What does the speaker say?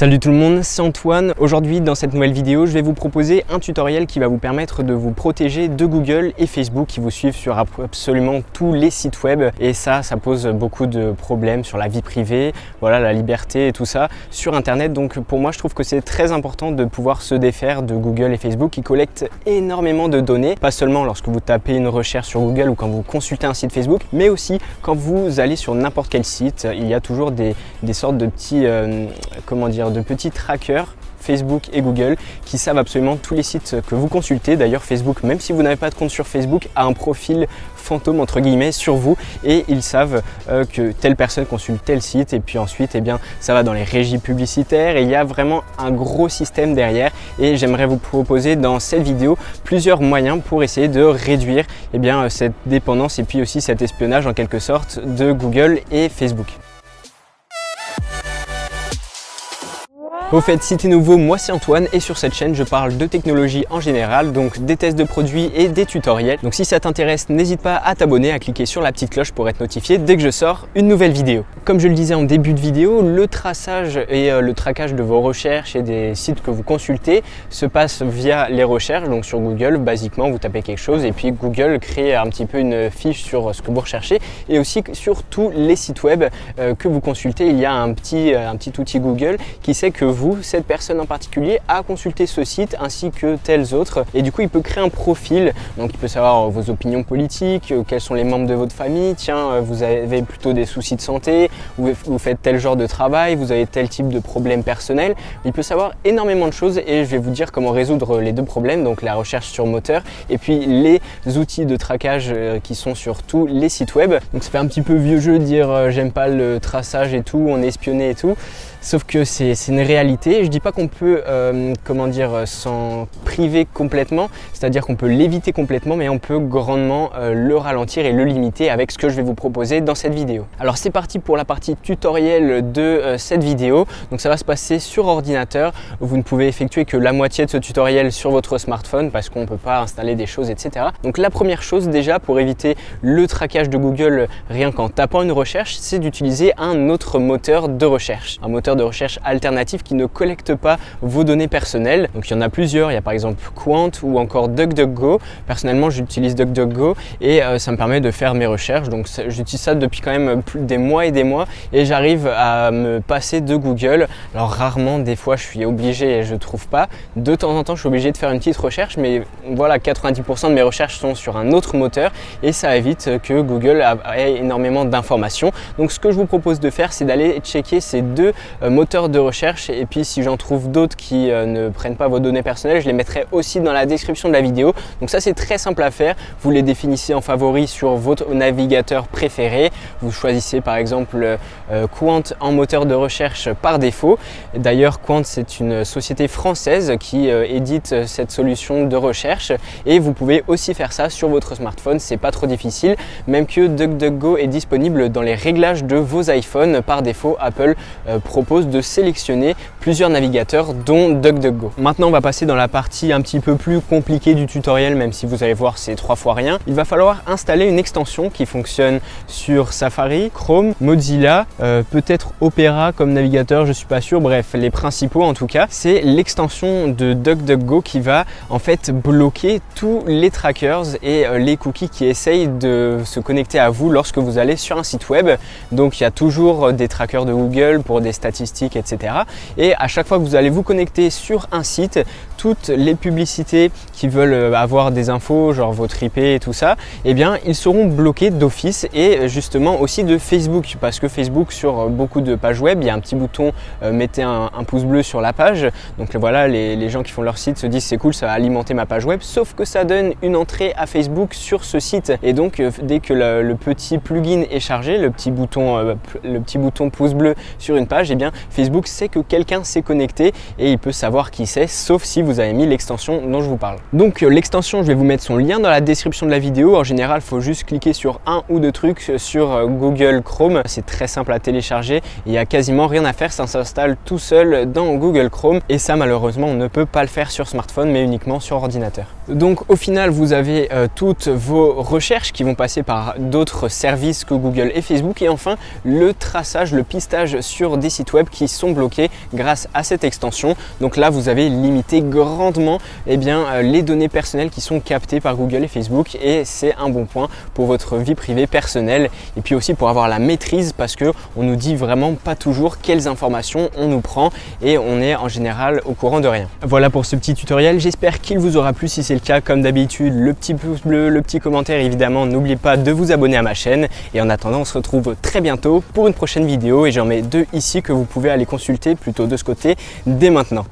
Salut tout le monde, c'est Antoine. Aujourd'hui dans cette nouvelle vidéo, je vais vous proposer un tutoriel qui va vous permettre de vous protéger de Google et Facebook qui vous suivent sur absolument tous les sites web. Et ça pose beaucoup de problèmes sur la vie privée, voilà, la liberté et tout ça sur internet. Donc pour moi je trouve que c'est très important de pouvoir se défaire de Google et Facebook qui collectent énormément de données, pas seulement lorsque vous tapez une recherche sur Google ou quand vous consultez un site Facebook, mais aussi quand vous allez sur n'importe quel site. Il y a toujours des sortes de petits de petits trackers Facebook et Google qui savent absolument tous les sites que vous consultez. D'ailleurs Facebook, même si vous n'avez pas de compte sur Facebook, a un profil fantôme entre guillemets sur vous et ils savent que telle personne consulte tel site et puis ensuite ça va dans les régies publicitaires et il y a vraiment un gros système derrière et j'aimerais vous proposer dans cette vidéo plusieurs moyens pour essayer de réduire cette dépendance et puis aussi cet espionnage en quelque sorte de Google et Facebook. Au fait, si t'es nouveau, moi c'est Antoine et sur cette chaîne je parle de technologie en général, donc des tests de produits et des tutoriels. Donc si ça t'intéresse, n'hésite pas à t'abonner, à cliquer sur la petite cloche pour être notifié dès que je sors une nouvelle vidéo. Comme je le disais en début de vidéo, le traçage et le traquage de vos recherches et des sites que vous consultez se passe via les recherches. Donc sur Google, basiquement vous tapez quelque chose et puis Google crée un petit peu une fiche sur ce que vous recherchez et aussi sur tous les sites web que vous consultez. Il y a un petit outil Google qui sait que cette personne en particulier a consulté ce site ainsi que tels autres et du coup il peut créer un profil, donc il peut savoir vos opinions politiques, quels sont les membres de votre famille, tiens vous avez plutôt des soucis de santé, vous faites tel genre de travail, vous avez tel type de problème personnel. Il peut savoir énormément de choses et je vais vous dire comment résoudre les deux problèmes, donc la recherche sur moteur et puis les outils de traquage qui sont sur tous les sites web. Donc ça fait un petit peu vieux jeu de dire j'aime pas le traçage et tout, on est espionné et tout. Sauf que c'est une réalité. Je dis pas qu'on peut s'en priver complètement, c'est-à-dire qu'on peut l'éviter complètement, mais on peut grandement le ralentir et le limiter avec ce que je vais vous proposer dans cette vidéo. Alors c'est parti pour la partie tutoriel de cette vidéo. Donc ça va se passer sur ordinateur. Vous ne pouvez effectuer que la moitié de ce tutoriel sur votre smartphone parce qu'on ne peut pas installer des choses, etc. Donc la première chose déjà pour éviter le traquage de Google rien qu'en tapant une recherche, c'est d'utiliser un autre moteur de recherche. Un moteur de recherche alternatif qui ne collecte pas vos données personnelles. Donc il y en a plusieurs, il y a par exemple Qwant ou encore DuckDuckGo. Personnellement j'utilise DuckDuckGo et ça me permet de faire mes recherches. Donc j'utilise ça depuis quand même des mois et des mois et j'arrive à me passer de Google. Alors rarement, des fois je suis obligé et je trouve pas. De temps en temps je suis obligé de faire une petite recherche, mais voilà, 90% de mes recherches sont sur un autre moteur et ça évite que Google ait énormément d'informations. Donc ce que je vous propose de faire, c'est d'aller checker ces deux moteurs de recherche et puis si j'en trouve d'autres qui ne prennent pas vos données personnelles, je les mettrai aussi dans la description de la vidéo. Donc ça c'est très simple à faire, vous les définissez en favoris sur votre navigateur préféré, vous choisissez par exemple Qwant en moteur de recherche par défaut. D'ailleurs Qwant c'est une société française qui édite cette solution de recherche et vous pouvez aussi faire ça sur votre smartphone, c'est pas trop difficile, même que DuckDuckGo est disponible dans les réglages de vos iPhones. Par défaut Apple propose de sélectionner plusieurs navigateurs dont DuckDuckGo. Maintenant on va passer dans la partie un petit peu plus compliquée du tutoriel, même si vous allez voir c'est 3 fois rien. Il va falloir installer une extension qui fonctionne sur Safari, Chrome, Mozilla, peut-être Opera comme navigateur, je suis pas sûr, bref les principaux en tout cas. C'est l'extension de DuckDuckGo qui va en fait bloquer tous les trackers et les cookies qui essayent de se connecter à vous lorsque vous allez sur un site web. Donc il y a toujours des trackers de Google pour des statistiques, etc. Et à chaque fois que vous allez vous connecter sur un site, toutes les publicités qui veulent avoir des infos, genre votre IP et tout ça, ils seront bloqués d'office et justement aussi de Facebook parce que Facebook sur beaucoup de pages web, il y a un petit bouton mettez un pouce bleu sur la page. Donc voilà, les gens qui font leur site se disent c'est cool, ça va alimenter ma page web, sauf que ça donne une entrée à Facebook sur ce site et donc dès que le petit plugin est chargé, le petit bouton pouce bleu sur une page, Facebook sait que quelqu'un s'est connecté et il peut savoir qui c'est, sauf si vous avez mis l'extension dont je vous parle. Donc l'extension, je vais vous mettre son lien dans la description de la vidéo. En général, il faut juste cliquer sur un ou deux trucs sur Google Chrome. C'est très simple à télécharger, il n'y a quasiment rien à faire, ça s'installe tout seul dans Google Chrome et ça malheureusement on ne peut pas le faire sur smartphone mais uniquement sur ordinateur. Donc au final vous avez toutes vos recherches qui vont passer par d'autres services que Google et Facebook et enfin le traçage, le pistage sur des sites web web qui sont bloqués grâce à cette extension. Donc là, vous avez limité grandement les données personnelles qui sont captées par Google et Facebook, et c'est un bon point pour votre vie privée personnelle et puis aussi pour avoir la maîtrise, parce que on nous dit vraiment pas toujours quelles informations on nous prend et on est en général au courant de rien. Voilà pour ce petit tutoriel, j'espère qu'il vous aura plu. Si c'est le cas, comme d'habitude, le petit pouce bleu, le petit commentaire évidemment, n'oubliez pas de vous abonner à ma chaîne, et en attendant on se retrouve très bientôt pour une prochaine vidéo, et j'en mets deux ici que vous pouvez aller consulter plutôt de ce côté dès maintenant.